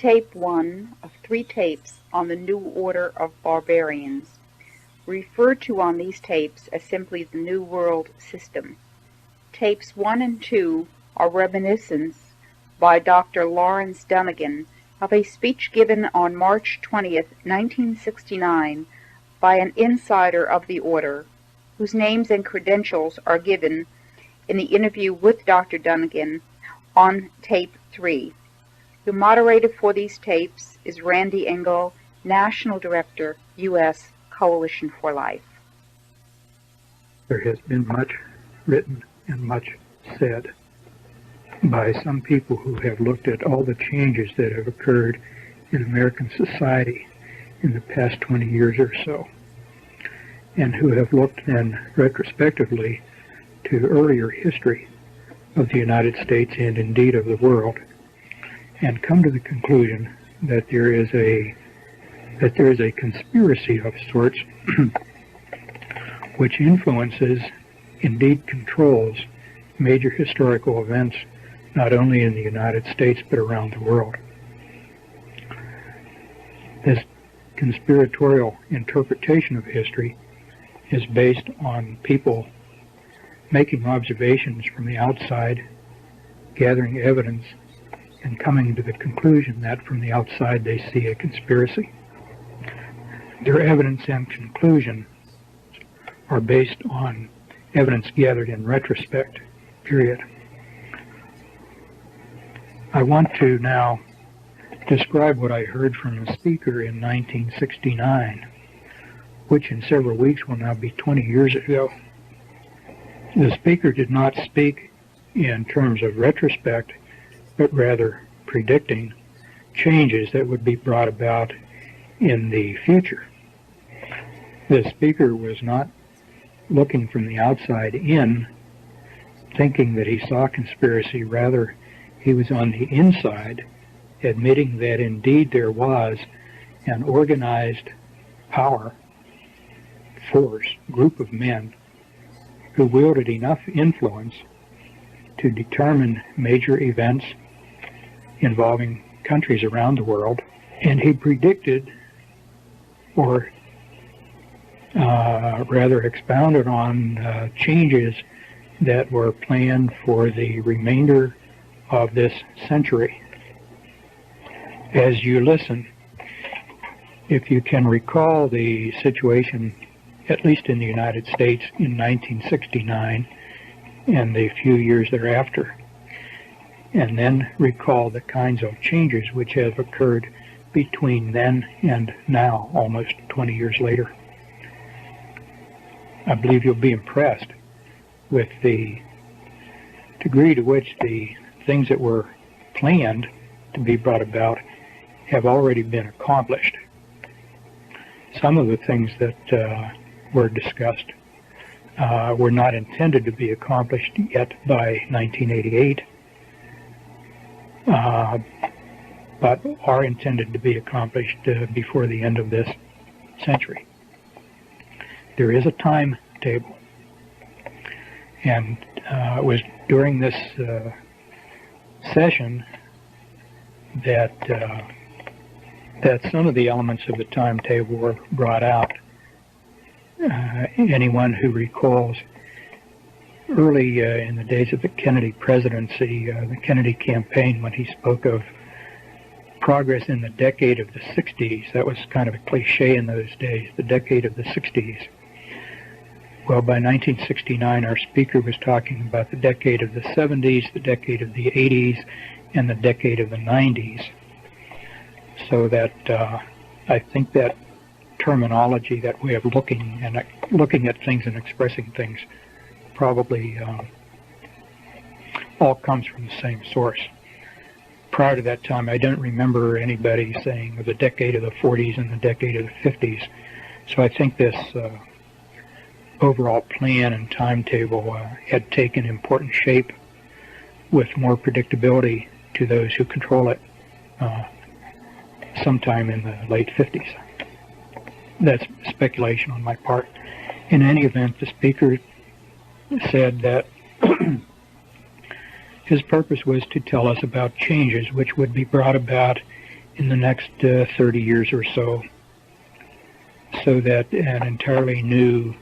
tape 1 of 3 tapes on the New Order of Barbarians, referred to on these tapes as simply the New World System. Tapes 1 and 2 are reminiscence by Dr. Lawrence Dunegan of a speech given on March 20th, 1969 by an insider of the order, whose names and credentials are given in the interview with Dr. Dunegan on tape 3. The moderator for these tapes is Randy Engel, National Director, U.S. Coalition for Life. There has been much written and much said by some people who have looked at all the changes that have occurred in American society in the past 20 years or so, and who have looked then retrospectively to earlier history of the United States and indeed of the world, and come to the conclusion that there is a conspiracy of sorts which influences, indeed controls, major historical events not only in the United States but around the world. This conspiratorial interpretation of history is based on people making observations from the outside, gathering evidence, and coming to the conclusion that from the outside they see a conspiracy. Their evidence and conclusion are based on evidence gathered in retrospect, period. I want to now describe what I heard from a speaker in 1969, which in several weeks will now be 20 years ago. The speaker did not speak in terms of retrospect, but rather predicting changes that would be brought about in the future. The speaker was not looking from the outside in, thinking that he saw conspiracy. Rather, he was on the inside, admitting that indeed there was an organized power, force, group of men who wielded enough influence to determine major events involving countries around the world, and he predicted, or rather expounded on changes that were planned for the remainder of this century. As you listen, if you can recall the situation, at least in the United States in 1969 and the few years thereafter, and then recall the kinds of changes which have occurred between then and now, almost 20 years later, I believe you'll be impressed with the degree to which the things that were planned to be brought about have already been accomplished. Some of the things that were discussed were not intended to be accomplished yet by 1988, but are intended to be accomplished before the end of this century. There is a timetable, and it was during this session that some of the elements of the timetable were brought out. Anyone who recalls early in the days of the Kennedy presidency, the Kennedy campaign, when he spoke of progress in the decade of the 60s, that was kind of a cliche in those days, the decade of the 60s. Well, by 1969, our speaker was talking about the decade of the 70s, the decade of the 80s, and the decade of the 90s. So that I think that terminology, that way of looking at things and expressing things, probably all comes from the same source. Prior to that time, I don't remember anybody saying the decade of the 40s and the decade of the 50s. So I think this overall plan and timetable had taken important shape with more predictability to those who control it sometime in the late 50s. That's speculation on my part. In any event, the speaker said that his purpose was to tell us about changes which would be brought about in the next 30 years or so that an entirely new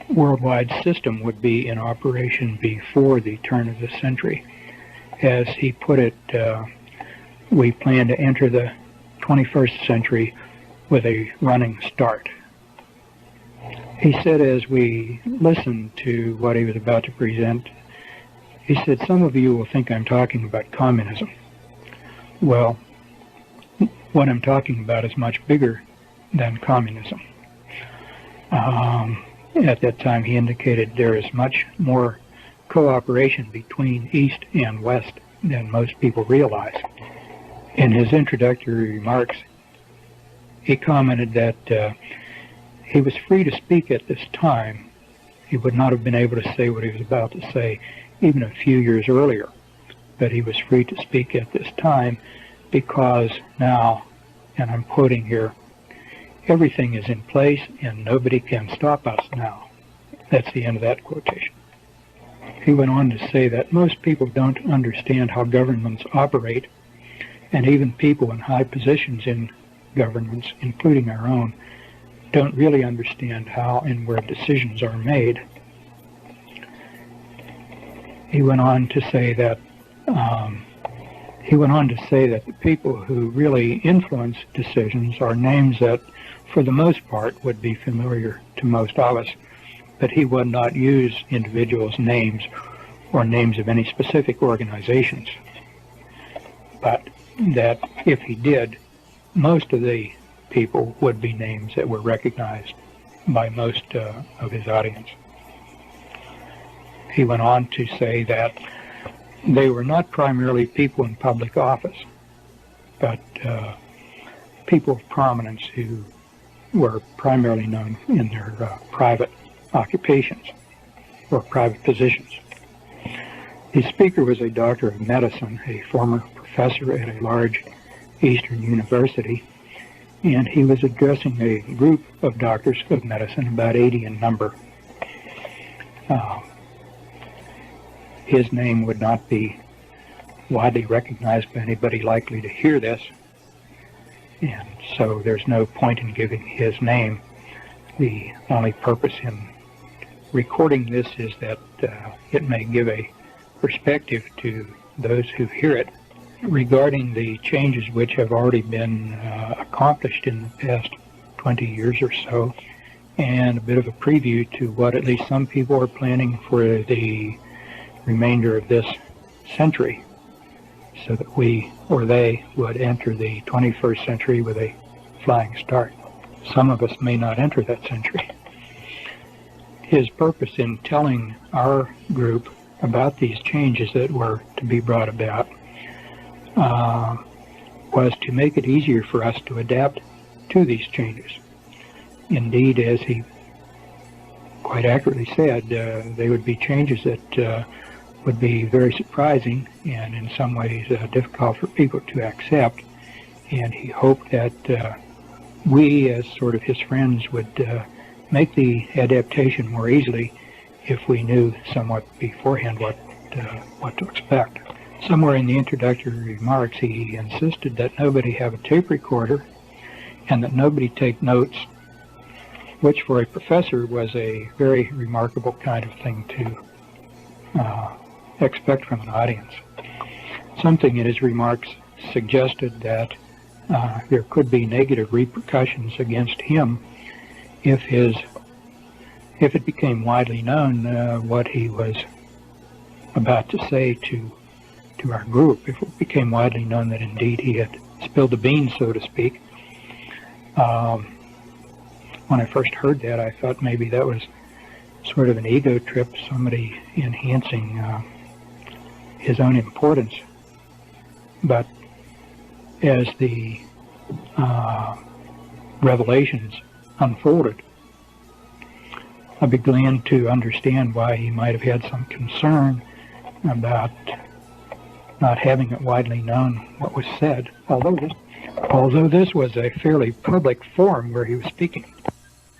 worldwide system would be in operation before the turn of the century. As he put it, we plan to enter the 21st century with a running start. He said as we listened to what he was about to present, he said, "Some of you will think I'm talking about communism." Well, what I'm talking about is much bigger than communism. At that time, he indicated there is much more cooperation between East and West than most people realize. In his introductory remarks, he commented that he was free to speak at this time. He would not have been able to say what he was about to say even a few years earlier, but he was free to speak at this time because now, and I'm quoting here, "Everything is in place and nobody can stop us now." That's the end of that quotation. He went on to say that most people don't understand how governments operate, and even people in high positions in governments, including our own, don't really understand how and where decisions are made. He went on to say that the people who really influence decisions are names that, for the most part, would be familiar to most of us, but he would not use individuals' names or names of any specific organizations. But that if he did, most of the people would be names that were recognized by most of his audience. He went on to say that they were not primarily people in public office, but people of prominence who were primarily known in their private occupations or private positions. The speaker was a doctor of medicine, a former professor at a large Eastern university, and he was addressing a group of doctors of medicine, about 80 in number. His name would not be widely recognized by anybody likely to hear this, and so there's no point in giving his name. The only purpose in recording this is that it may give a perspective to those who hear it regarding the changes which have already been accomplished in the past 20 years or so, and a bit of a preview to what at least some people are planning for the remainder of this century, so that we or they would enter the 21st century with a flying start. Some of us may not enter that century. His purpose in telling our group about these changes that were to be brought about was to make it easier for us to adapt to these changes. Indeed, as he quite accurately said, they would be changes that would be very surprising and in some ways difficult for people to accept, and he hoped that we, as sort of his friends, would make the adaptation more easily if we knew somewhat beforehand what to expect. Somewhere in the introductory remarks, he insisted that nobody have a tape recorder and that nobody take notes, which for a professor was a very remarkable kind of thing to expect from an audience. Something in his remarks suggested that there could be negative repercussions against him if it became widely known what he was about to say to our group, if it became widely known that indeed he had spilled the beans, so to speak. When I first heard that, I thought maybe that was sort of an ego trip, somebody enhancing his own importance. But as the revelations unfolded, I began to understand why he might have had some concern about not having it widely known what was said, although this was a fairly public forum where he was speaking.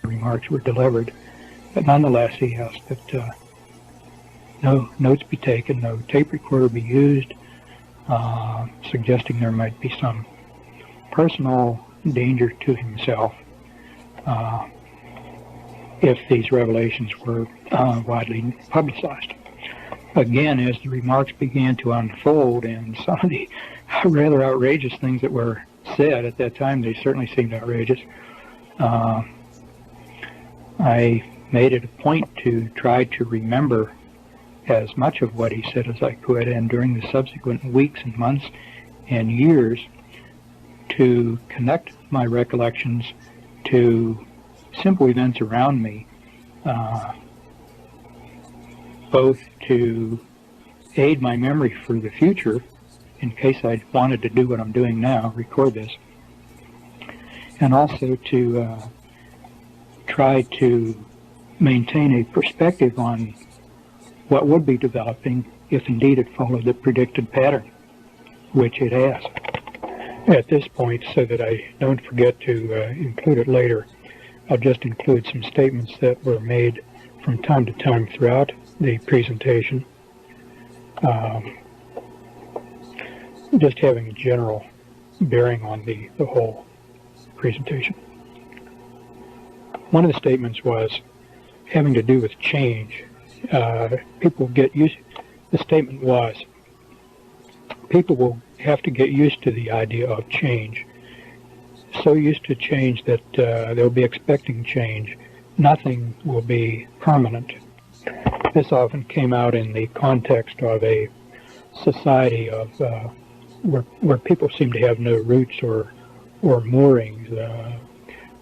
Remarks were delivered, but nonetheless he asked that no notes be taken, no tape recorder be used, suggesting there might be some personal danger to himself if these revelations were widely publicized. Again, as the remarks began to unfold and some of the rather outrageous things that were said at that time, they certainly seemed outrageous, I made it a point to try to remember as much of what he said as I could, and during the subsequent weeks and months and years to connect my recollections to simple events around me, both to aid my memory for the future in case I wanted to do what I'm doing now, record this, and also to try to maintain a perspective on what would be developing if indeed it followed the predicted pattern, which it has. At this point, so that I don't forget to include it later, I'll just include some statements that were made from time to time throughout the presentation, just having a general bearing on the whole presentation. One of the statements was having to do with change. People get used, the statement was, people will have to get used to the idea of change. So used to change that they'll be expecting change. Nothing will be permanent. This often came out in the context of a society of where people seem to have no roots or moorings,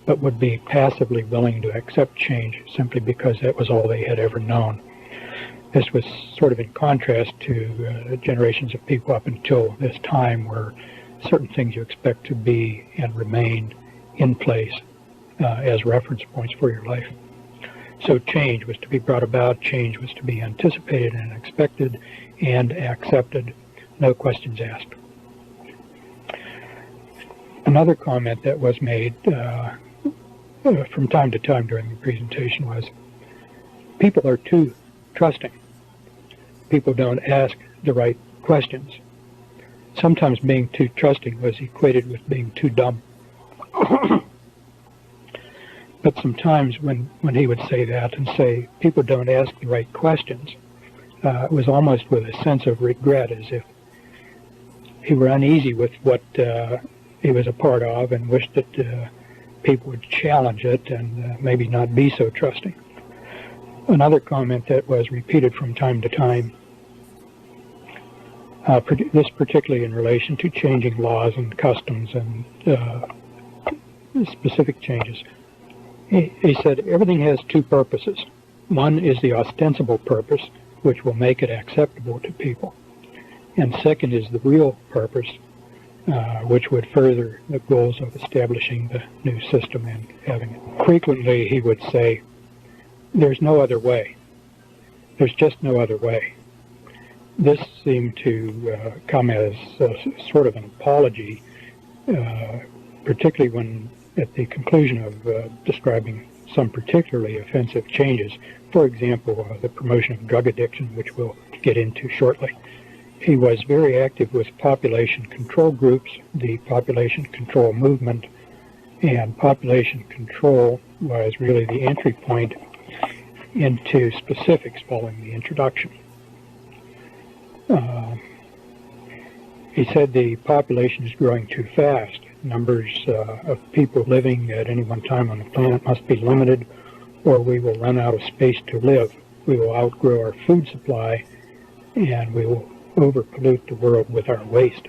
but would be passively willing to accept change simply because that was all they had ever known. This was sort of in contrast to generations of people up until this time, where certain things you expect to be and remain in place as reference points for your life. So change was to be brought about, change was to be anticipated and expected and accepted, no questions asked. Another comment that was made from time to time during the presentation was, people are too trusting. People don't ask the right questions. Sometimes being too trusting was equated with being too dumb. But sometimes when he would say that and say people don't ask the right questions, it was almost with a sense of regret, as if he were uneasy with what he was a part of and wished that people would challenge it and maybe not be so trusting. Another comment that was repeated from time to time, this particularly in relation to changing laws and customs and specific changes. He said everything has two purposes. One is the ostensible purpose, which will make it acceptable to people. And second is the real purpose, which would further the goals of establishing the new system and having it. Frequently he would say, there's no other way. There's just no other way. This seemed to come as sort of an apology, particularly when at the conclusion of describing some particularly offensive changes, for example, the promotion of drug addiction, which we'll get into shortly. He was very active with population control groups, the population control movement, and population control was really the entry point into specifics following the introduction. He said the population is growing too fast. Numbers of people living at any one time on the planet must be limited, or we will run out of space to live. We will outgrow our food supply, and we will overpollute the world with our waste.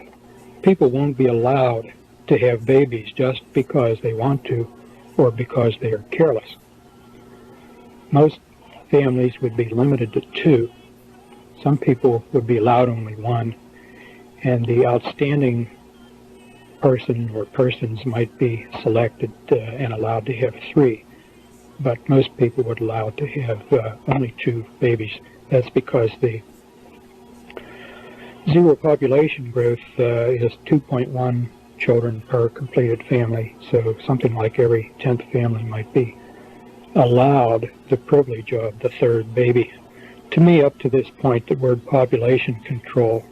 People won't be allowed to have babies just because they want to or because they are careless. Most families would be limited to 2. Some people would be allowed only 1, and the outstanding person or persons might be selected and allowed to have 3. But most people would allow to have only 2 babies. That's because the zero population growth is 2.1 children per completed family, so something like every 10th family might be allowed the privilege of the 3rd baby. To me, up to this point, the word population control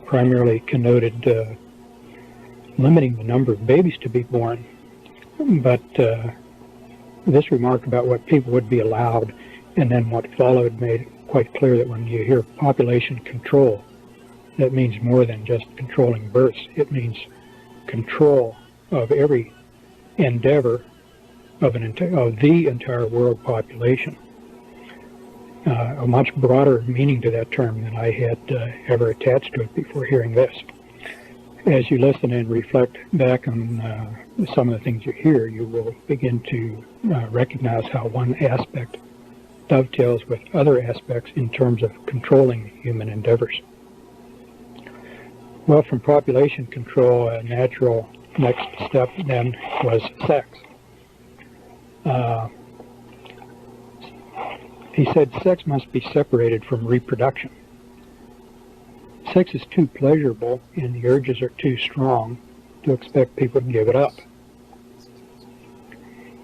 primarily connoted limiting the number of babies to be born. But this remark about what people would be allowed and then what followed made it quite clear that when you hear population control, that means more than just controlling births. It means control of every endeavor of the entire world population. A much broader meaning to that term than I had ever attached to it before hearing this. As you listen and reflect back on some of the things you hear, you will begin to recognize how one aspect dovetails with other aspects in terms of controlling human endeavors. Well, from population control, a natural next step then was sex. He said sex must be separated from reproduction. Sex is too pleasurable and the urges are too strong to expect people to give it up.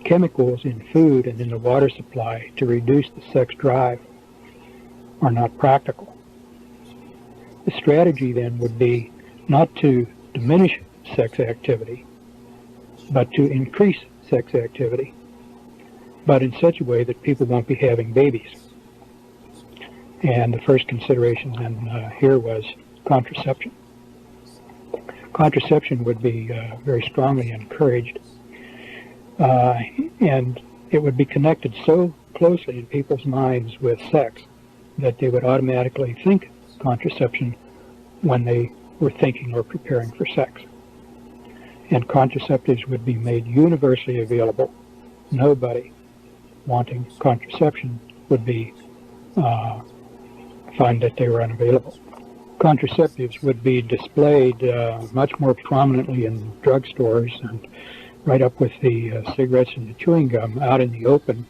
Chemicals in food and in the water supply to reduce the sex drive are not practical. The strategy then would be not to diminish sex activity, but to increase sex activity, but in such a way that people won't be having babies. And the first consideration then here was contraception. Contraception would be very strongly encouraged, and it would be connected so closely in people's minds with sex that they would automatically think contraception when they were thinking or preparing for sex. And contraceptives would be made universally available. Nobody wanting contraception would be find that they were unavailable. Contraceptives would be displayed much more prominently in drugstores and right up with the cigarettes and the chewing gum out in the open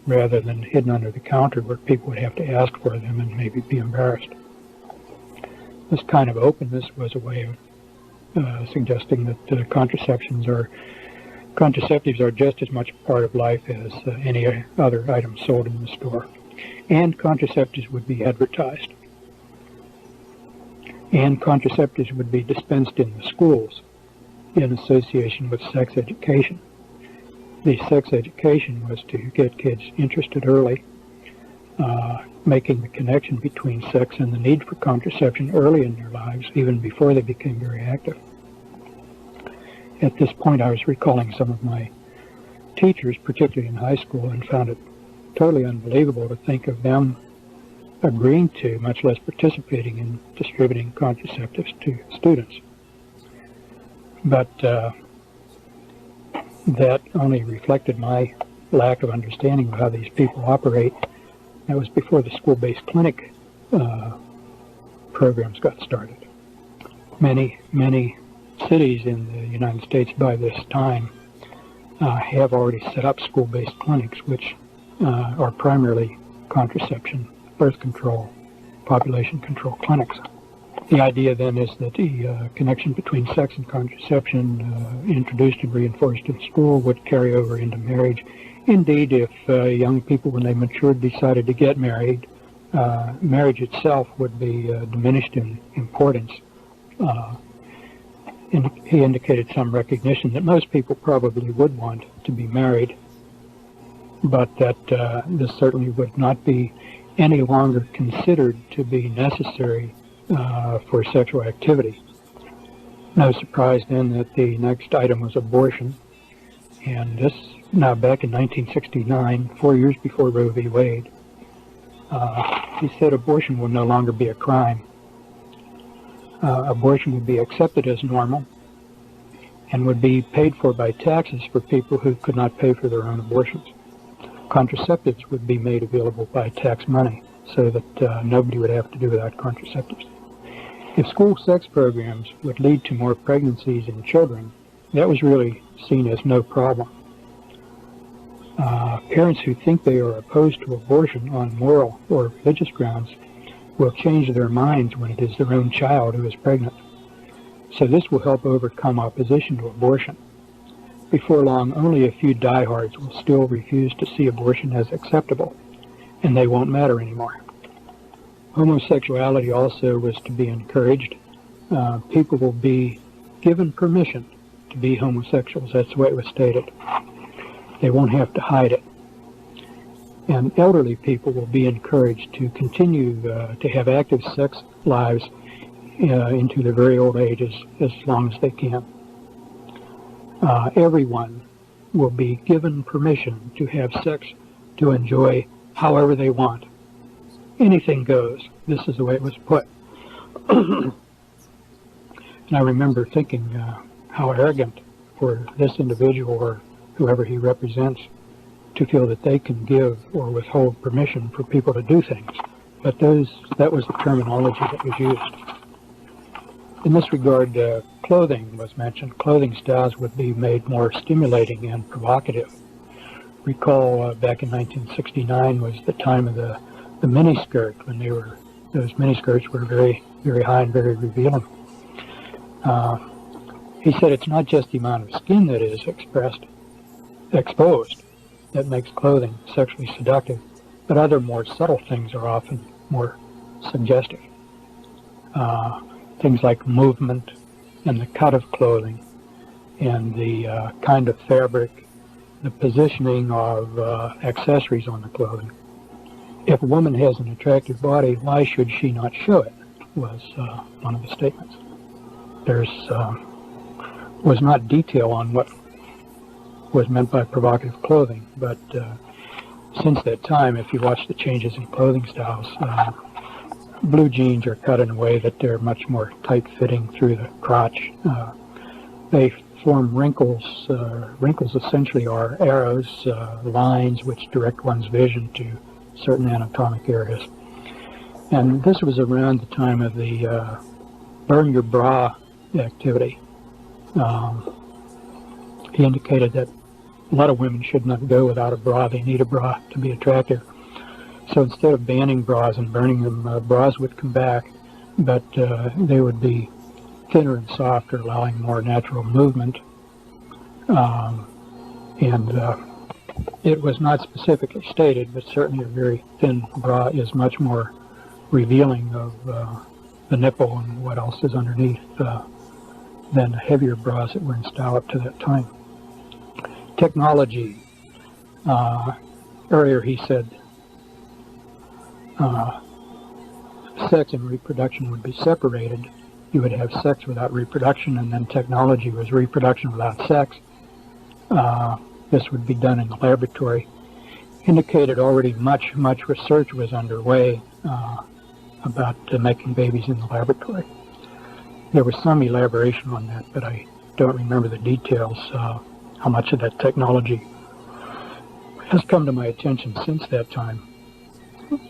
rather than hidden under the counter where people would have to ask for them and maybe be embarrassed. This kind of openness was a way of suggesting that contraceptives are just as much a part of life as any other item sold in the store. And contraceptives would be advertised. And contraceptives would be dispensed in the schools in association with sex education. The sex education was to get kids interested early, making the connection between sex and the need for contraception early in their lives, even before they became very active. At this point, I was recalling some of my teachers, particularly in high school, and found it totally unbelievable to think of them agreeing to, much less participating in distributing contraceptives to students. But that only reflected my lack of understanding of how these people operate. That was before the school-based clinic programs got started. Many cities in the United States by this time have already set up school-based clinics, which are primarily contraception, birth control, population control clinics. The idea then is that the connection between sex and contraception introduced and reinforced in school would carry over into marriage. Indeed, if young people, when they matured, decided to get married, marriage itself would be diminished in importance. He indicated some recognition that most people probably would want to be married, but that this certainly would not be any longer considered to be necessary for sexual activity. No surprise then that the next item was abortion, and this now back in 1969, 4 years before Roe v. Wade. He said abortion will no longer be a crime. Abortion would be accepted as normal and would be paid for by taxes for people who could not pay for their own abortions. Contraceptives would be made available by tax money so that nobody would have to do without contraceptives. If school sex programs would lead to more pregnancies in children, that was really seen as no problem. Parents who think they are opposed to abortion on moral or religious grounds will change their minds when it is their own child who is pregnant. So this will help overcome opposition to abortion. Before long, only a few diehards will still refuse to see abortion as acceptable, and they won't matter anymore. Homosexuality also was to be encouraged. People will be given permission to be homosexuals. That's the way it was stated. They won't have to hide it. And elderly people will be encouraged to continue to have active sex lives into their very old ages as long as they can. Everyone will be given permission to have sex to enjoy however they want. Anything goes. This is the way it was put. And I remember thinking how arrogant for this individual or whoever he represents to feel that they can give or withhold permission for people to do things. But that was the terminology that was used. In this regard, clothing was mentioned. Clothing styles would be made more stimulating and provocative. Recall back in 1969 was the time of the miniskirt, when those miniskirts were very, very high and very revealing. He said it's not just the amount of skin that is exposed that makes clothing sexually seductive, but other more subtle things are often more suggestive. Things like movement and the cut of clothing and the kind of fabric, the positioning of accessories on the clothing. If a woman has an attractive body, why should she not show it, was one of the statements. There's was not detail on what was meant by provocative clothing, but since that time, if you watch the changes in clothing styles, blue jeans are cut in a way that they're much more tight-fitting through the crotch. They form wrinkles. Wrinkles essentially are arrows, lines which direct one's vision to certain anatomic areas. And this was around the time of the burn your bra activity. He indicated that a lot of women should not go without a bra. They need a bra to be attractive. So instead of banning bras and burning them, bras would come back, but they would be thinner and softer, allowing more natural movement. It was not specifically stated, but certainly a very thin bra is much more revealing of the nipple and what else is underneath than heavier bras that were in style up to that time. Technology. Earlier he said sex and reproduction would be separated. You would have sex without reproduction, and then technology was reproduction without sex. This would be done in the laboratory. Indicated already much research was underway about making babies in the laboratory. There was some elaboration on that, but I don't remember the details. How much of that technology has come to my attention since that time,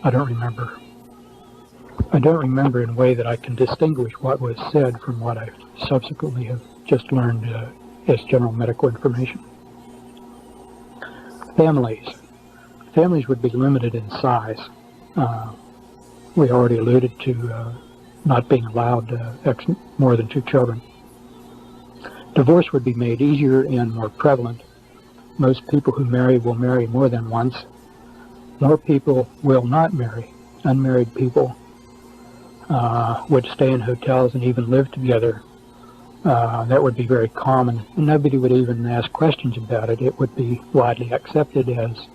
I don't remember. I don't remember in a way that I can distinguish what was said from what I subsequently have just learned as general medical information. Families. Families would be limited in size. We already alluded to not being allowed more than 2 children. Divorce would be made easier and more prevalent. Most people who marry will marry more than once. More people will not marry. Unmarried people would stay in hotels and even live together. That would be very common. Nobody would even ask questions about it. It would be widely accepted as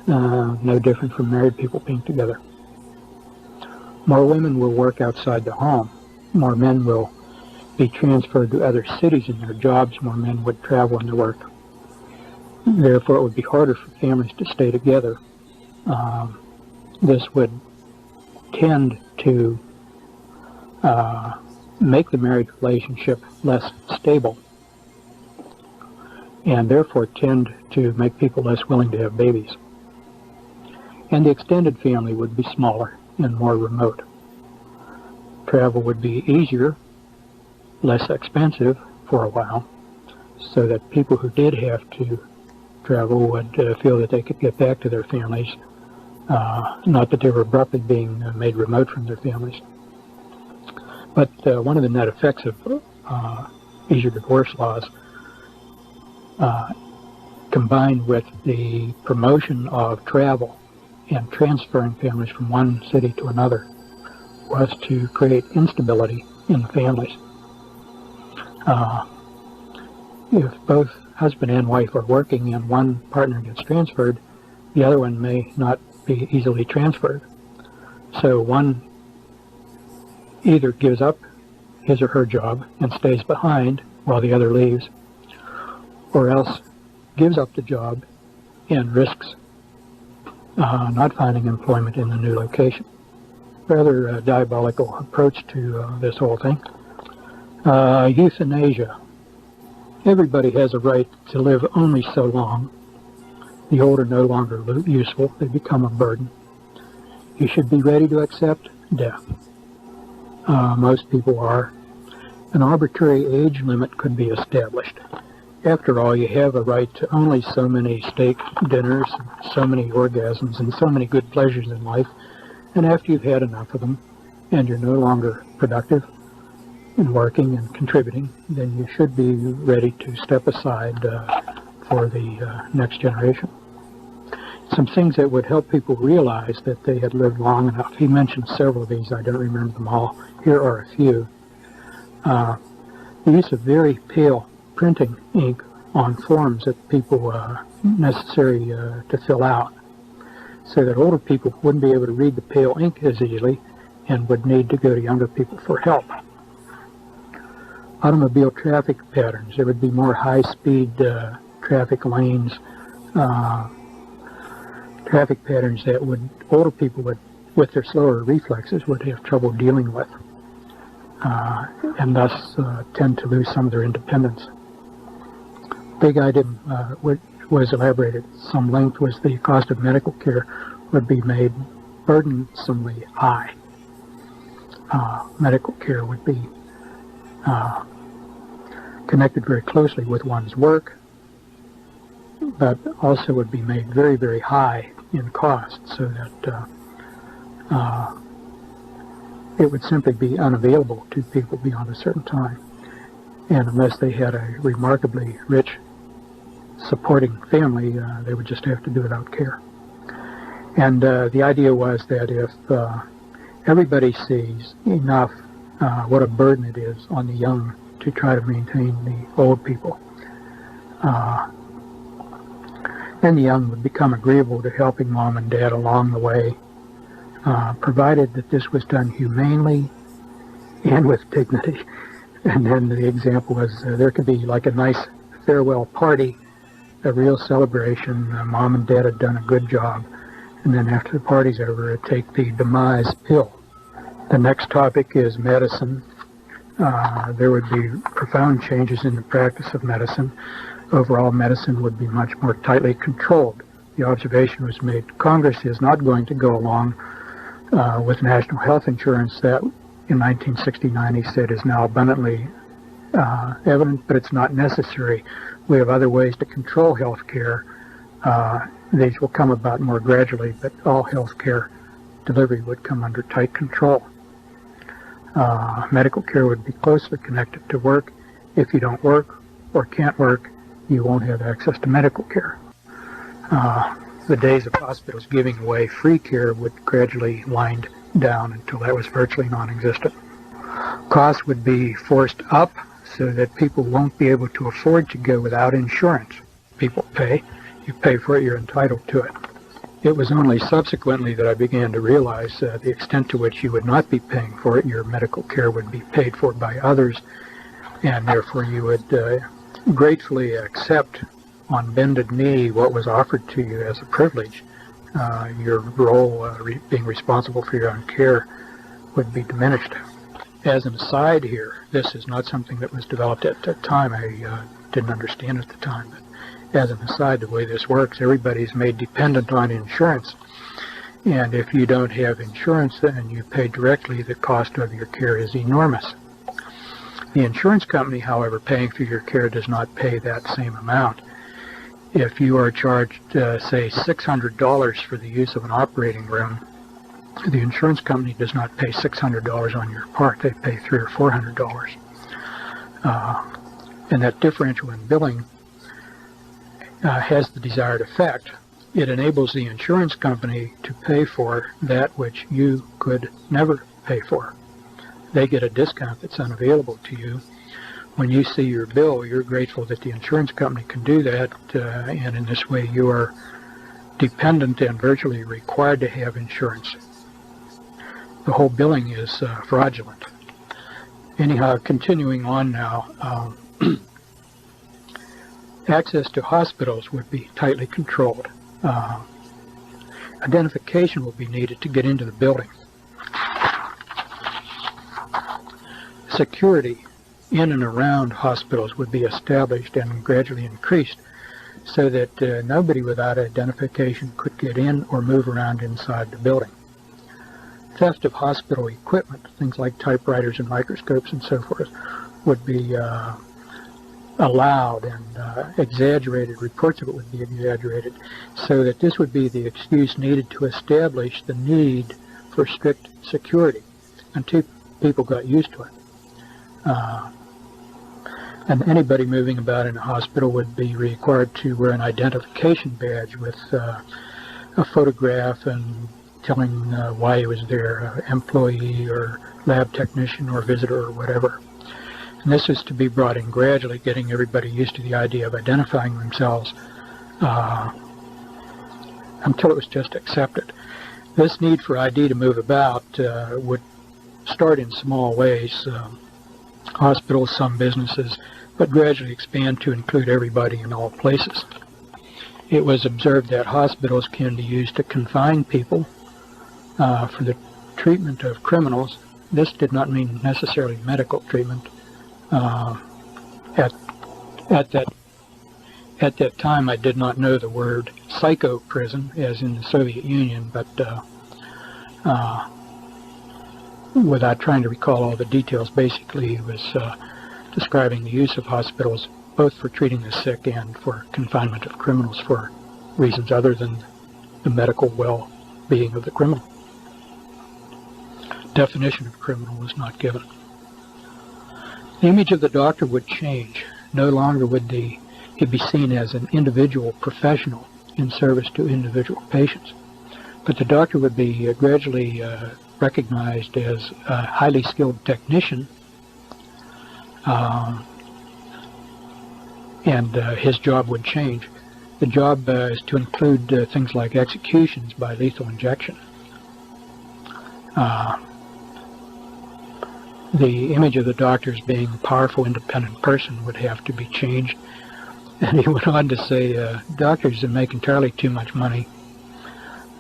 no different from married people being together. More women will work outside the home. More men will be transferred to other cities in their jobs. More men would travel into work. Therefore, it would be harder for families to stay together. This would tend to make the marriage relationship less stable, and therefore tend to make people less willing to have babies. And the extended family would be smaller and more remote. Travel would be easier, less expensive for a while, so that people who did have to travel would feel that they could get back to their families, not that they were abruptly being made remote from their families. But one of the net effects of easier divorce laws, combined with the promotion of travel and transferring families from one city to another, was to create instability in the families. If both husband and wife are working and one partner gets transferred, the other one may not be easily transferred. So one either gives up his or her job and stays behind while the other leaves, or else gives up the job and risks not finding employment in the new location. Rather diabolical approach to this whole thing. Euthanasia. Everybody has a right to live only so long. The old are no longer useful. They become a burden. You should be ready to accept death. Most people are. An arbitrary age limit could be established. After all, you have a right to only so many steak dinners, so many orgasms, and so many good pleasures in life. And after you've had enough of them, and you're no longer productive in working and contributing, then you should be ready to step aside for the next generation. Some things that would help people realize that they had lived long enough. He mentioned several of these. I don't remember them all. Here are a few. The use of very pale printing ink on forms that people necessary to fill out, so that older people wouldn't be able to read the pale ink as easily and would need to go to younger people for help. Automobile traffic patterns. There would be more high-speed traffic lanes, traffic patterns that older people would, with their slower reflexes, would have trouble dealing with, and thus tend to lose some of their independence. Big item which was elaborated at some length was the cost of medical care would be made burdensomely high. Medical care would be connected very closely with one's work, but also would be made very, very high in cost, so that it would simply be unavailable to people beyond a certain time. And unless they had a remarkably rich supporting family, they would just have to do it without care. And the idea was that if everybody sees enough what a burden it is on the young to try to maintain the old people, then the young would become agreeable to helping mom and dad along the way, provided that this was done humanely and with dignity. And then the example was there could be like a nice farewell party, a real celebration. Mom and dad had done a good job. And then after the party's over, take the demise pill. The next topic is medicine. There would be profound changes in the practice of medicine. Overall, medicine would be much more tightly controlled. The observation was made, Congress is not going to go along with national health insurance that in 1969 he said is now abundantly evident, but it's not necessary. We have other ways to control health care. These will come about more gradually, but all health care delivery would come under tight control. Medical care would be closely connected to work. If you don't work or can't work, you won't have access to medical care. The days of hospitals giving away free care would gradually wind down until that was virtually non-existent. Costs would be forced up so that people won't be able to afford to go without insurance. People pay. You pay for it, you're entitled to it. It was only subsequently that I began to realize the extent to which you would not be paying for it. Your medical care would be paid for by others, and therefore you would gratefully accept on bended knee what was offered to you as a privilege. Your role being responsible for your own care would be diminished. As an aside here, this is not something that was developed at the time. I didn't understand at the time. But as an aside, the way this works, everybody's made dependent on insurance. And if you don't have insurance and you pay directly, the cost of your care is enormous. The insurance company, however, paying for your care does not pay that same amount. If you are charged, say, $600 for the use of an operating room, the insurance company does not pay $600 on your part. They pay $300 or $400. And that differential in billing has the desired effect. It enables the insurance company to pay for that which you could never pay for. They get a discount that's unavailable to you, when you see your bill, you're grateful that the insurance company can do that, and in this way you are dependent and virtually required to have insurance. The whole billing is fraudulent. Anyhow, continuing on now, access to hospitals would be tightly controlled. Identification will be needed to get into the building. Security in and around hospitals would be established and gradually increased so that nobody without identification could get in or move around inside the building. Theft of hospital equipment, things like typewriters and microscopes and so forth, would be allowed, and exaggerated, reports of it would be exaggerated, so that this would be the excuse needed to establish the need for strict security until people got used to it. And anybody moving about in a hospital would be required to wear an identification badge with a photograph and telling why he was there, employee or lab technician or visitor or whatever. And this is to be brought in gradually, getting everybody used to the idea of identifying themselves until it was just accepted. This need for ID to move about would start in small ways. Hospitals, some businesses, but gradually expand to include everybody in all places. It was observed that hospitals can be used to confine people for the treatment of criminals. This did not mean necessarily medical treatment. At that time, I did not know the word psycho prison, as in the Soviet Union, but without trying to recall all the details, basically he was describing the use of hospitals both for treating the sick and for confinement of criminals for reasons other than the medical well-being of the criminal. Definition of criminal was not given. The image of the doctor would change. No longer would he be seen as an individual professional in service to individual patients, but the doctor would be gradually recognized as a highly skilled technician, and his job would change. The job is to include things like executions by lethal injection. The image of the doctor as being a powerful, independent person would have to be changed. And he went on to say, doctors make entirely too much money.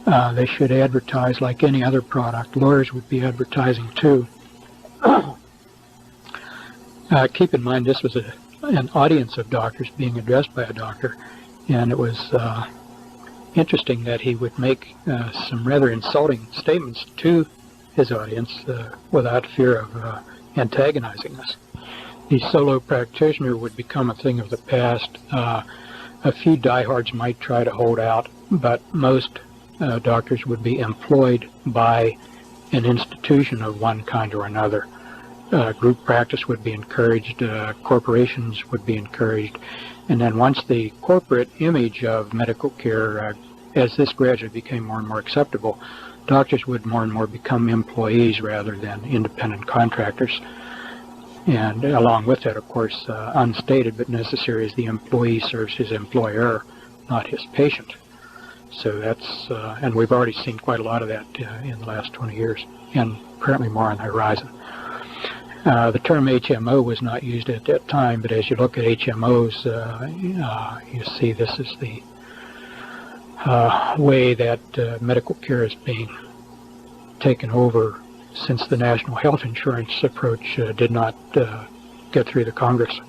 They should advertise like any other product. Lawyers would be advertising too. Keep in mind this was an audience of doctors being addressed by a doctor, and it was interesting that he would make some rather insulting statements to his audience without fear of antagonizing us. The solo practitioner would become a thing of the past. A few diehards might try to hold out, but most doctors would be employed by an institution of one kind or another. Group practice would be encouraged, corporations would be encouraged, and then once the corporate image of medical care, as this gradually became more and more acceptable, doctors would more and more become employees rather than independent contractors. And along with that, of course, unstated but necessary, is the employee serves his employer, not his patient. So that's, and we've already seen quite a lot of that in the last 20 years, and apparently more on the horizon. The term HMO was not used at that time, but as you look at HMOs, you see this is the way that medical care is being taken over since the national health insurance approach did not get through the Congress.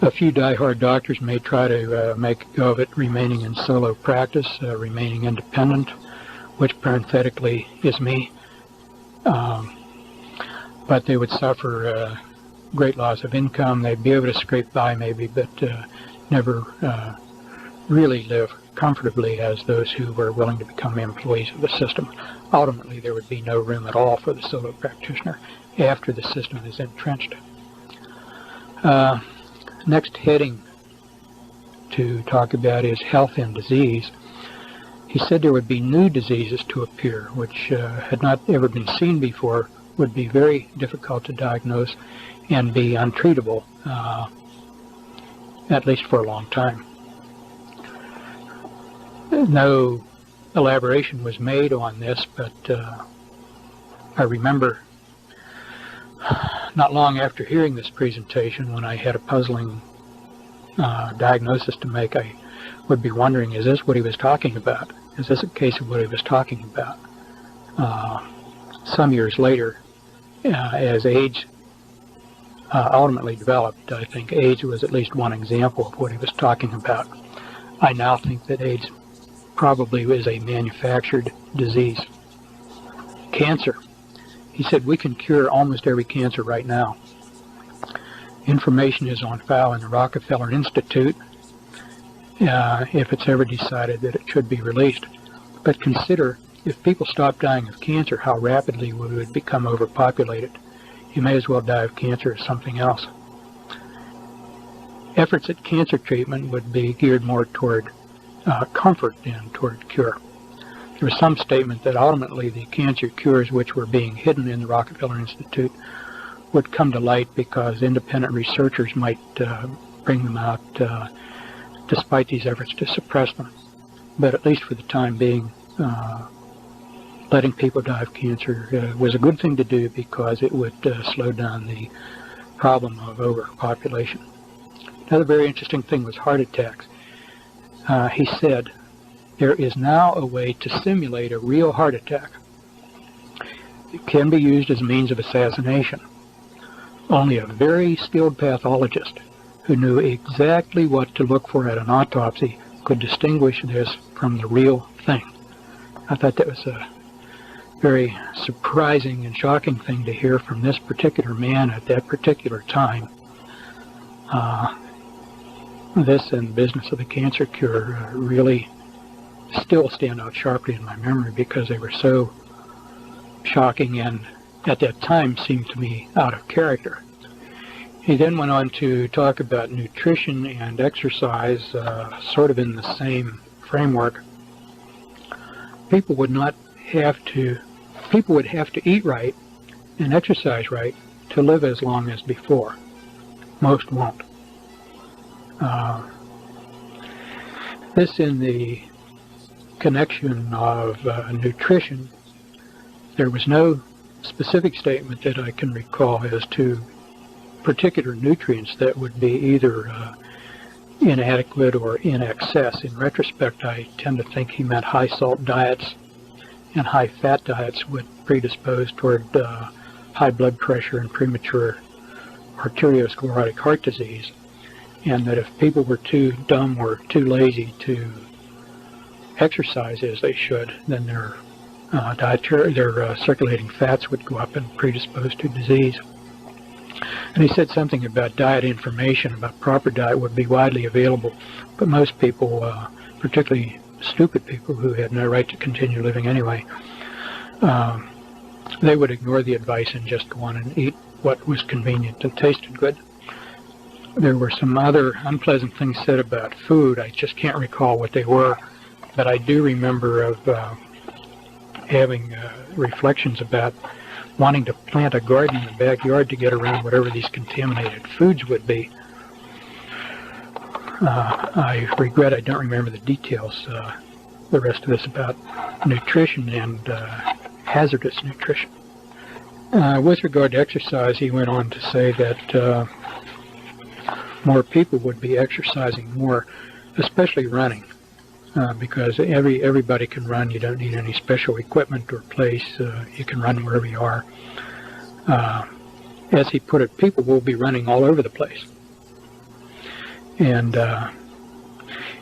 A few diehard doctors may try to make a go of it, remaining in solo practice, remaining independent, which parenthetically is me. But they would suffer great loss of income. They'd be able to scrape by maybe, but never really live comfortably as those who were willing to become employees of the system. Ultimately, there would be no room at all for the solo practitioner after the system is entrenched. Next heading to talk about is health and disease. He said there would be new diseases to appear, which had not ever been seen before, would be very difficult to diagnose and be untreatable, at least for a long time. No elaboration was made on this, but I remember not long after hearing this presentation, when I had a puzzling diagnosis to make, I would be wondering, is this what he was talking about? Is this a case of what he was talking about? Some years later, as AIDS ultimately developed, I think AIDS was at least one example of what he was talking about. I now think that AIDS probably is a manufactured disease. Cancer. He said we can cure almost every cancer right now. Information is on file in the Rockefeller Institute if it's ever decided that it should be released. But consider, if people stop dying of cancer, how rapidly we would become overpopulated. You may as well die of cancer as something else. Efforts at cancer treatment would be geared more toward comfort than toward cure. There was some statement that ultimately the cancer cures which were being hidden in the Rockefeller Institute would come to light because independent researchers might bring them out despite these efforts to suppress them. But at least for the time being, letting people die of cancer was a good thing to do because it would slow down the problem of overpopulation. Another very interesting thing was heart attacks. He said, there is now a way to simulate a real heart attack. It can be used as a means of assassination. Only a very skilled pathologist who knew exactly what to look for at an autopsy could distinguish this from the real thing. I thought that was a very surprising and shocking thing to hear from this particular man at that particular time. This and the business of the cancer cure really still stand out sharply in my memory because they were so shocking and at that time seemed to me out of character. He then went on to talk about nutrition and exercise sort of in the same framework. People would have to eat right and exercise right to live as long as before. Most won't. This in the connection of nutrition, there was no specific statement that I can recall as to particular nutrients that would be either inadequate or in excess. In retrospect, I tend to think he meant high salt diets and high fat diets would predispose toward high blood pressure and premature arteriosclerotic heart disease, and that if people were too dumb or too lazy to exercise as they should, then their circulating fats would go up and predispose to disease. And he said something about diet information, about proper diet would be widely available, but most people, particularly stupid people who had no right to continue living anyway, they would ignore the advice and just go on and eat what was convenient and tasted good. There were some other unpleasant things said about food. I just can't recall what they were, but I do remember of having reflections about wanting to plant a garden in the backyard to get around whatever these contaminated foods would be. I regret I don't remember the details, the rest of this about nutrition and hazardous nutrition. With regard to exercise, he went on to say that more people would be exercising more, especially running, because everybody can run. You don't need any special equipment or place. You can run wherever you are. As he put it, people will be running all over the place. And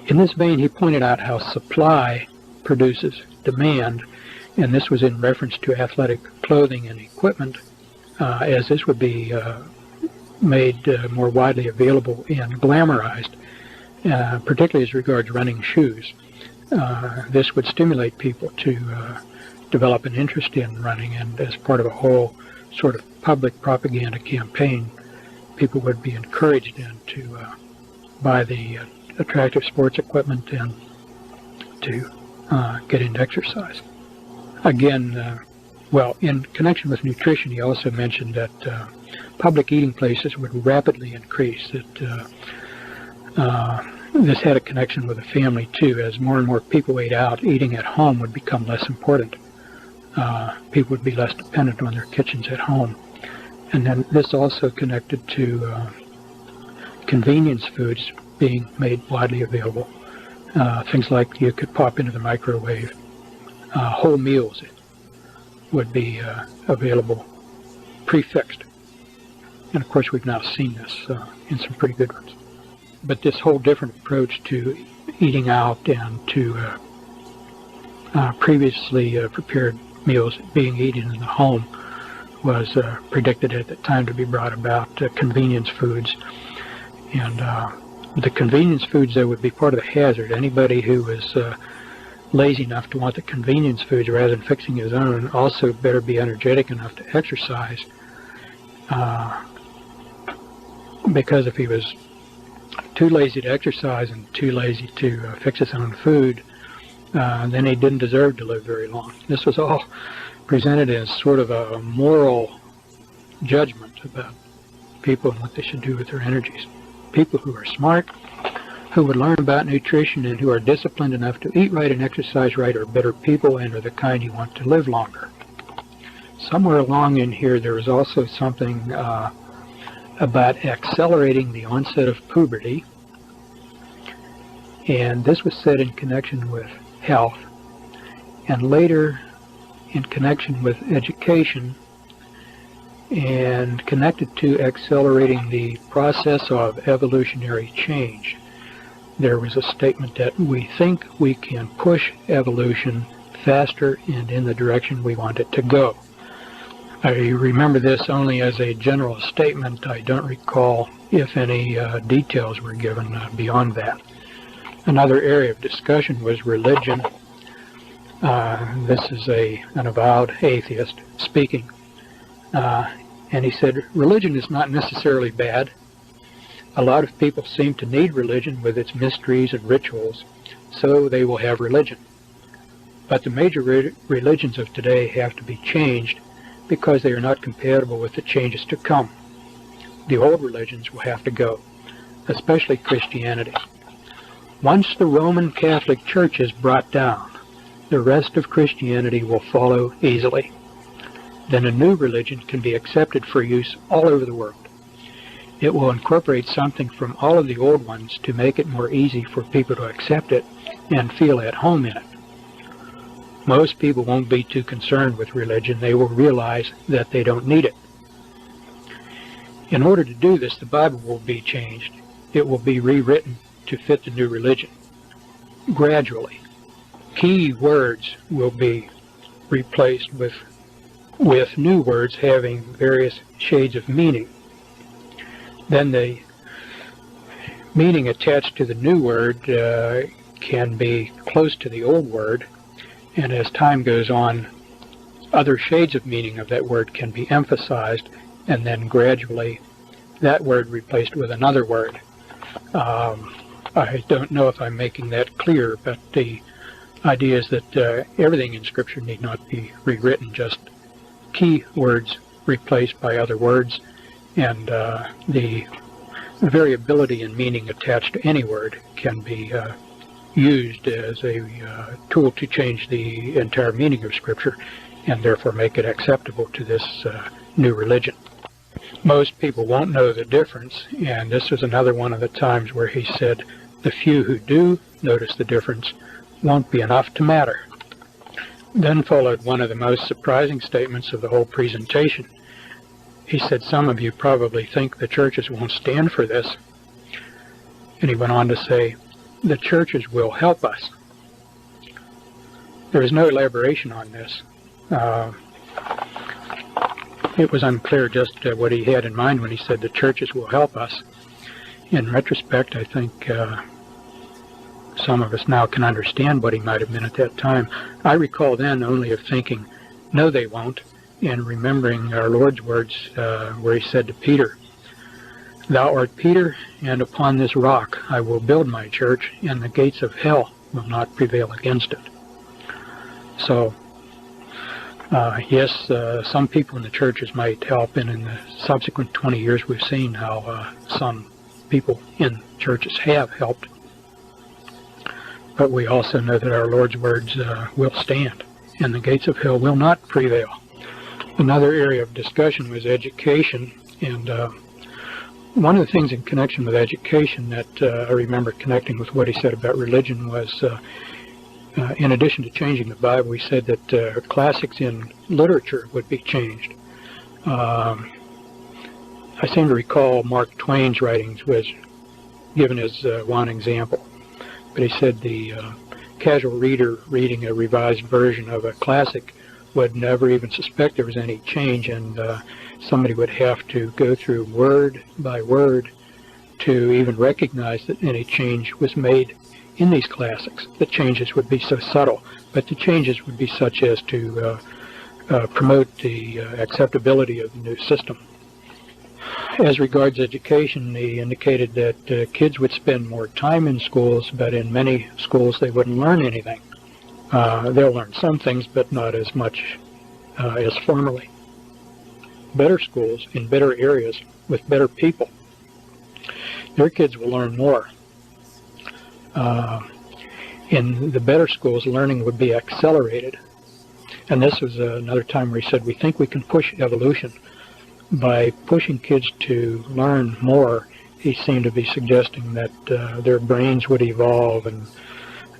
in this vein, he pointed out how supply produces demand, and this was in reference to athletic clothing and equipment, as this would be made more widely available and glamorized, particularly as regards running shoes. This would stimulate people to develop an interest in running, and as part of a whole sort of public propaganda campaign, people would be encouraged then to buy the attractive sports equipment and to get into exercise. Again, Well, in connection with nutrition, he also mentioned that public eating places would rapidly increase, that this had a connection with the family too. As more and more people ate out, eating at home would become less important. People would be less dependent on their kitchens at home. And then this also connected to convenience foods being made widely available. Things like you could pop into the microwave. Whole meals would be available prefixed. And of course we've now seen this in some pretty good ones. But this whole different approach to eating out and to previously prepared meals being eaten in the home was predicted at the time to be brought about convenience foods. And the convenience foods, though, would be part of the hazard. Anybody who was lazy enough to want the convenience foods rather than fixing his own also better be energetic enough to exercise, because if he was too lazy to exercise and too lazy to fix his own food, then he didn't deserve to live very long. This was all presented as sort of a moral judgment about people and what they should do with their energies. People who are smart, who would learn about nutrition, and who are disciplined enough to eat right and exercise right are better people and are the kind you want to live longer. Somewhere along in here there was also something about accelerating the onset of puberty, and this was said in connection with health, and later in connection with education, and connected to accelerating the process of evolutionary change. There was a statement that we think we can push evolution faster and in the direction we want it to go. I remember this only as a general statement. I don't recall if any details were given beyond that. Another area of discussion was religion. This is an avowed atheist speaking. And he said, religion is not necessarily bad. A lot of people seem to need religion with its mysteries and rituals, so they will have religion. But the major religions of today have to be changed because they are not compatible with the changes to come. The old religions will have to go, especially Christianity. Once the Roman Catholic Church is brought down, the rest of Christianity will follow easily. Then a new religion can be accepted for use all over the world. It will incorporate something from all of the old ones to make it more easy for people to accept it and feel at home in it. Most people won't be too concerned with religion. They will realize that they don't need it. In order to do this, the Bible will be changed. It will be rewritten to fit the new religion. Gradually, key words will be replaced with new words having various shades of meaning. Then the meaning attached to the new word can be close to the old word, and as time goes on, other shades of meaning of that word can be emphasized, and then gradually that word replaced with another word. I don't know if I'm making that clear, but the idea is that everything in Scripture need not be rewritten, just key words replaced by other words, and the variability in meaning attached to any word can be used as a tool to change the entire meaning of Scripture and therefore make it acceptable to this new religion. Most people won't know the difference, and this is another one of the times where he said the few who do notice the difference won't be enough to matter. Then followed one of the most surprising statements of the whole presentation. He said, some of you probably think the churches won't stand for this. And he went on to say, the churches will help us. There is no elaboration on this. It was unclear just what he had in mind when he said the churches will help us. In retrospect, I think some of us now can understand what he might have meant at that time. I recall then only of thinking, no, they won't, and remembering our Lord's words where he said to Peter, thou art Peter, and upon this rock I will build my church, and the gates of hell will not prevail against it. So Yes, some people in the churches might help, and in the subsequent 20 years we've seen how some people in churches have helped. But we also know that our Lord's words will stand, and the gates of hell will not prevail. Another area of discussion was education, and one of the things in connection with education that I remember connecting with what he said about religion was, in addition to changing the Bible, he said that classics in literature would be changed. I seem to recall Mark Twain's writings was given as one example. But he said the casual reader reading a revised version of a classic would never even suspect there was any change, and somebody would have to go through word by word to even recognize that any change was made in these classics. The changes would be so subtle, but the changes would be such as to promote the acceptability of the new system. As regards education, he indicated that kids would spend more time in schools, but in many schools they wouldn't learn anything. They'll learn some things, but not as much as formerly. Better schools in better areas with better people, their kids will learn more. In the better schools, learning would be accelerated. And this was another time where he said, we think we can push evolution. By pushing kids to learn more, he seemed to be suggesting that their brains would evolve and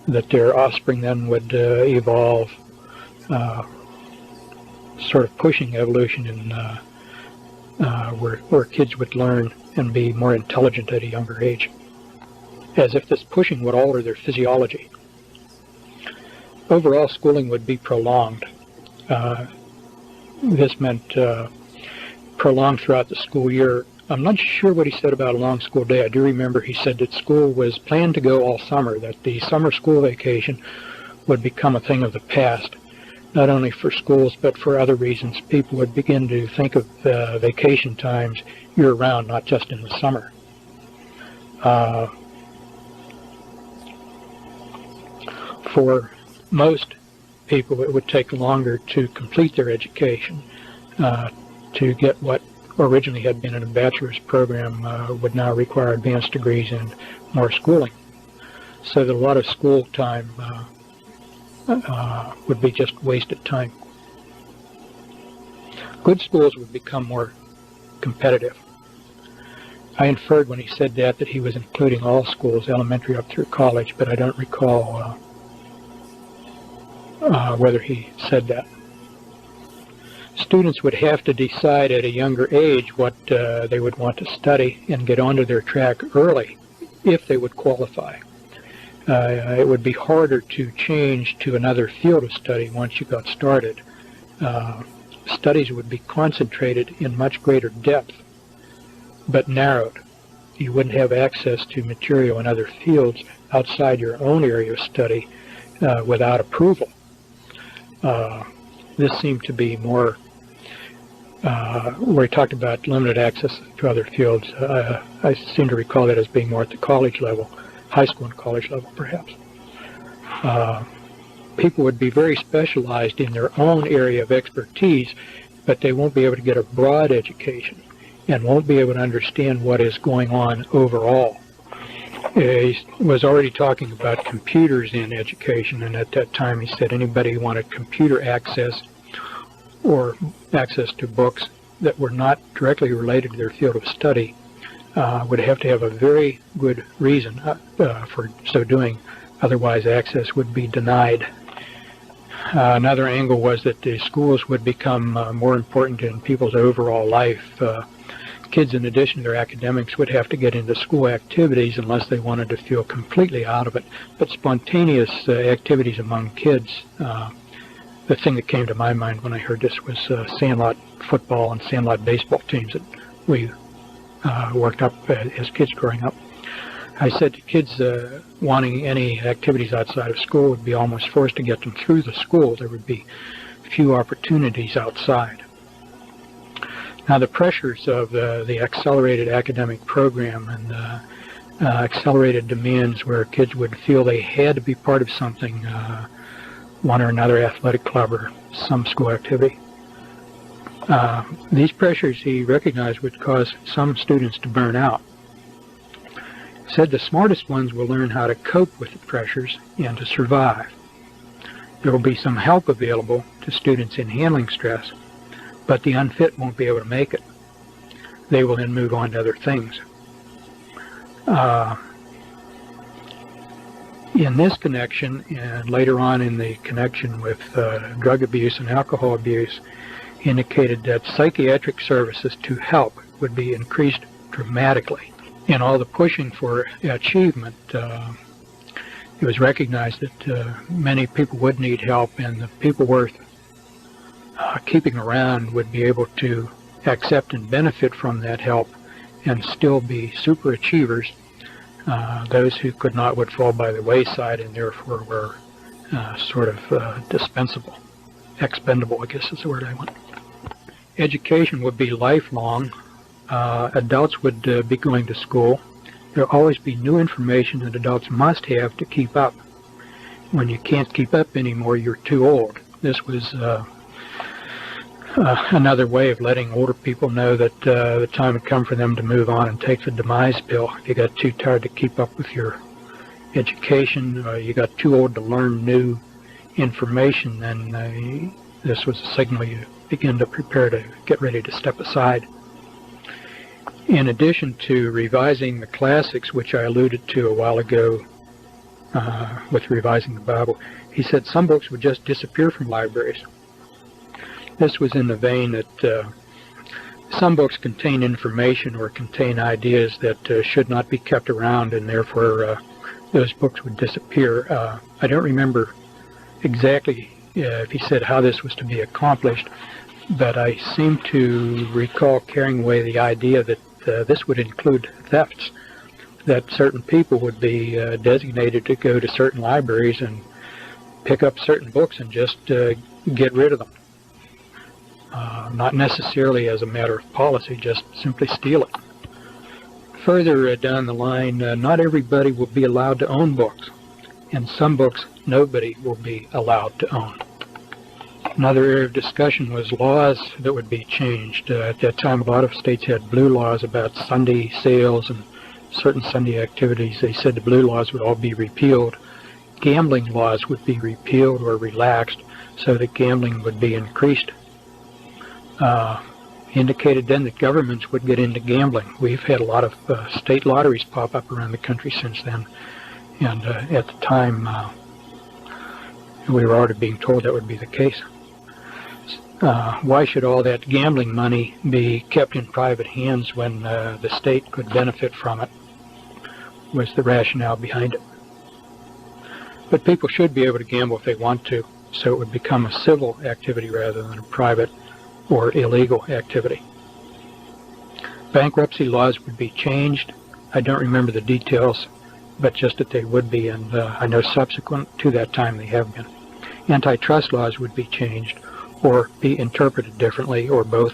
that their offspring then would evolve, sort of pushing evolution in where kids would learn and be more intelligent at a younger age, as if this pushing would alter their physiology. Overall, schooling would be prolonged. This meant prolonged throughout the school year. I'm not sure what he said about a long school day. I do remember he said that school was planned to go all summer, that the summer school vacation would become a thing of the past, not only for schools but for other reasons. People would begin to think of vacation times year-round, not just in the summer. For most people, it would take longer to complete their education. To get what originally had been in a bachelor's program would now require advanced degrees and more schooling. So that a lot of school time would be just wasted time. Good schools would become more competitive. I inferred when he said that he was including all schools, elementary up through college, but I don't recall whether he said that. Students would have to decide at a younger age what they would want to study and get onto their track early if they would qualify. It would be harder to change to another field of study once you got started. Studies would be concentrated in much greater depth, but narrowed. You wouldn't have access to material in other fields outside your own area of study without approval. This seemed to be more where he talked about limited access to other fields. I seem to recall that as being more at the college level, high school and college level perhaps. People would be very specialized in their own area of expertise, but they won't be able to get a broad education and won't be able to understand what is going on overall. He was already talking about computers in education, and at that time he said anybody who wanted computer access or access to books that were not directly related to their field of study would have to have a very good reason for so doing, otherwise access would be denied. Another angle was that the schools would become more important in people's overall life. Kids, in addition to their academics, would have to get into school activities unless they wanted to feel completely out of it. But spontaneous activities among kids, the thing that came to my mind when I heard this was sandlot football and sandlot baseball teams that we worked up as kids growing up. I said to kids wanting any activities outside of school would be almost forced to get them through the school. There would be few opportunities outside. Now the pressures of the accelerated academic program and accelerated demands where kids would feel they had to be part of something, one or another athletic club or some school activity. These pressures he recognized would cause some students to burn out. He said the smartest ones will learn how to cope with the pressures and to survive. There will be some help available to students in handling stress, but the unfit won't be able to make it. They will then move on to other things. In this connection, and later on in the connection with drug abuse and alcohol abuse, indicated that psychiatric services to help would be increased dramatically. In all the pushing for achievement, it was recognized that many people would need help, and the people worth keeping around would be able to accept and benefit from that help and still be super achievers. Those who could not would fall by the wayside and therefore were sort of dispensable, expendable, I guess is the word I want. Education would be lifelong. Adults would be going to school. There will always be new information that adults must have to keep up. When you can't keep up anymore, you're too old. This was another way of letting older people know that the time had come for them to move on and take the demise pill. If you got too tired to keep up with your education, you got too old to learn new information, then this was a signal you begin to prepare to get ready to step aside. In addition to revising the classics, which I alluded to a while ago with revising the Bible, he said some books would just disappear from libraries. This was in the vein that some books contain information or contain ideas that should not be kept around, and therefore those books would disappear. I don't remember exactly if he said how this was to be accomplished, but I seem to recall carrying away the idea that this would include thefts, that certain people would be designated to go to certain libraries and pick up certain books and just get rid of them. Not necessarily as a matter of policy, just simply steal it. Further down the line, not everybody will be allowed to own books, and some books nobody will be allowed to own. Another area of discussion was laws that would be changed. At that time, a lot of states had blue laws about Sunday sales and certain Sunday activities. They said the blue laws would all be repealed. Gambling laws would be repealed or relaxed so that gambling would be increased. Indicated then that governments would get into gambling. We've had a lot of state lotteries pop up around the country since then, and at the time we were already being told that would be the case. Why should all that gambling money be kept in private hands when the state could benefit from it, was the rationale behind it. But people should be able to gamble if they want to, so it would become a civil activity rather than a private or illegal activity. Bankruptcy laws would be changed. I don't remember the details, but just that they would be, and I know subsequent to that time they have been. Antitrust laws would be changed or be interpreted differently, or both.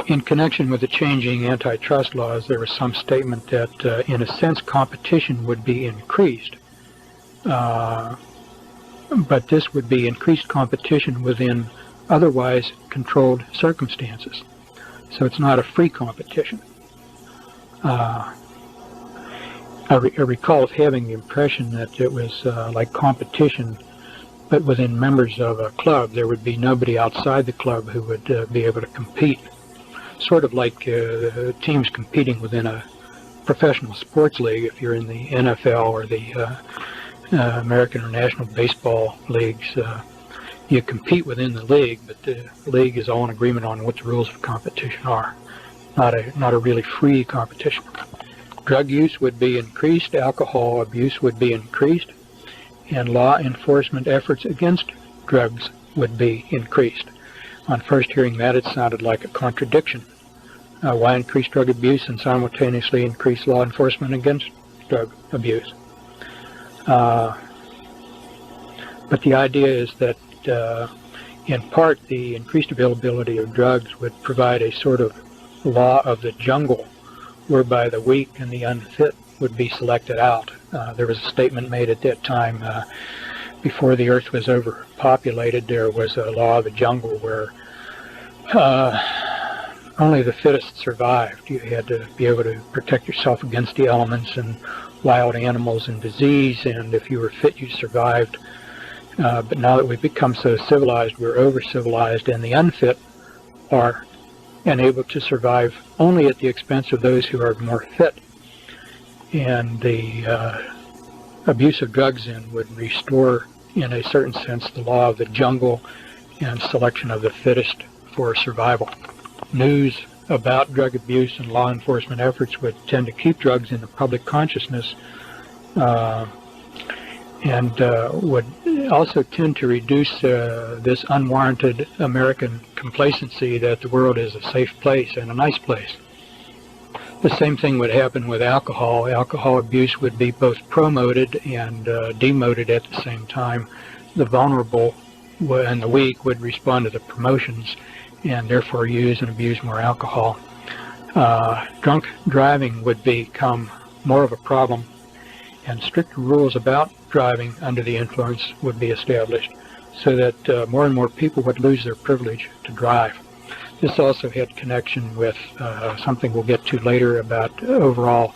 In connection with the changing antitrust laws, there was some statement that in a sense competition would be increased, but this would be increased competition within otherwise controlled circumstances. So it's not a free competition. I recall having the impression that it was like competition, but within members of a club. There would be nobody outside the club who would be able to compete. Sort of like teams competing within a professional sports league. If you're in the NFL or the American or National Baseball leagues, you compete within the league, but the league is all in agreement on what the rules of competition are. Not a really free competition. Drug use would be increased, alcohol abuse would be increased, and law enforcement efforts against drugs would be increased. On first hearing that, it sounded like a contradiction. Why increase drug abuse and simultaneously increase law enforcement against drug abuse? But the idea is that in part the increased availability of drugs would provide a sort of law of the jungle whereby the weak and the unfit would be selected out. There was a statement made at that time before the earth was overpopulated, there was a law of the jungle where only the fittest survived. You had to be able to protect yourself against the elements and wild animals and disease, and if you were fit, you survived. But now that we've become so civilized, we're over-civilized, and the unfit are able to survive only at the expense of those who are more fit. And the abuse of drugs then would restore, in a certain sense, the law of the jungle and selection of the fittest for survival. News about drug abuse and law enforcement efforts would tend to keep drugs in the public consciousness, and would also tend to reduce this unwarranted American complacency that the world is a safe place and a nice place. The same thing would happen with alcohol. Alcohol abuse would be both promoted and demoted at the same time. The vulnerable and the weak would respond to the promotions and therefore use and abuse more alcohol. Drunk driving would become more of a problem, and stricter rules about driving under the influence would be established so that more and more people would lose their privilege to drive. This also had connection with something we'll get to later about overall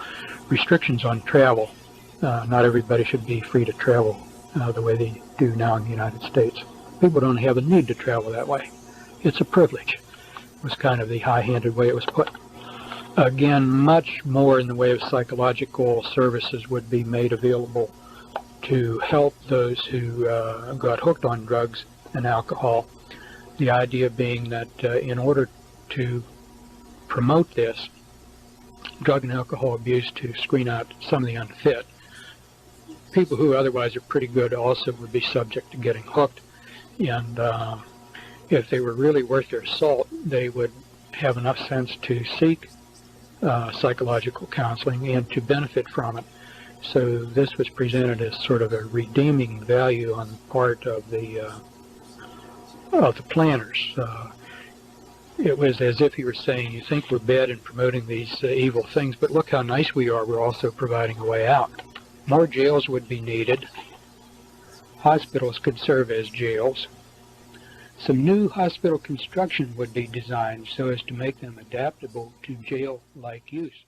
restrictions on travel. Not everybody should be free to travel the way they do now in the United States. People don't have a need to travel that way. It's a privilege, was kind of the high-handed way it was put. Again, much more in the way of psychological services would be made available to help those who got hooked on drugs and alcohol. The idea being that in order to promote this drug and alcohol abuse, to screen out some of the unfit, people who otherwise are pretty good also would be subject to getting hooked. And if they were really worth their salt, they would have enough sense to seek psychological counseling and to benefit from it. So this was presented as sort of a redeeming value on the part of the planners. It was as if he were saying, you think we're bad in promoting these evil things, but look how nice we are, we're also providing a way out. More jails would be needed. Hospitals could serve as jails. Some new hospital construction would be designed so as to make them adaptable to jail-like use.